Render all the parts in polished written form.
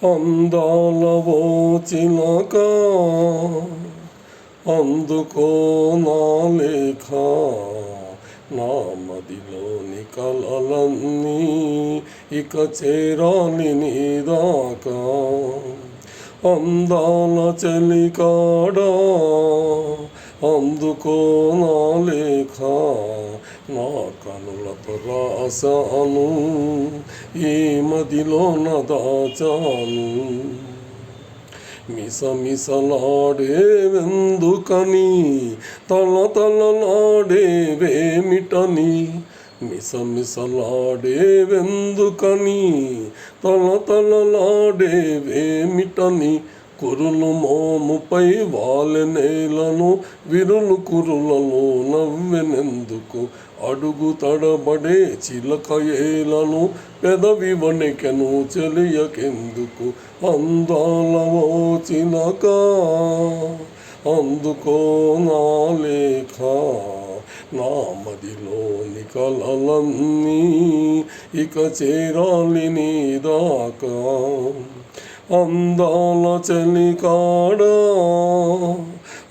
అందాలవో చిలక అందుకో నా లేఖ, నా మదిలోని కలలన్నీ ఇక చేరాలి నీదాకా. అందాల చలికాడా అందుకో నా లేఖ, నా కనులతో రాశాను ఈ మదిలోన దాచాను. మిసమిసలాడేవెందుకని తలతలలాడేవేమిటని, మిసమిసలాడేవెందుకని తలతలలాడేవేమిటని, కురులు మోముపై వాలెనేలను విరులు కురులలో నవ్వెనెందుకు, అడుగు తడబడే చిలక ఏలను పెదవి వణికెను చెలియకెందుకు. అందాలవో చిలక అందుకో నా లేఖ, నా మదిలోని కలలన్నీ ఇక చేరాలి నీదాకా. అందాల చలికాడా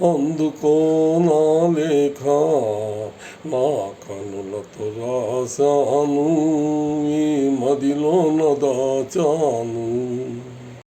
అందుకో నా లేఖ, నా కనులతో రాశాను ఈ మదిలోన దాచాను.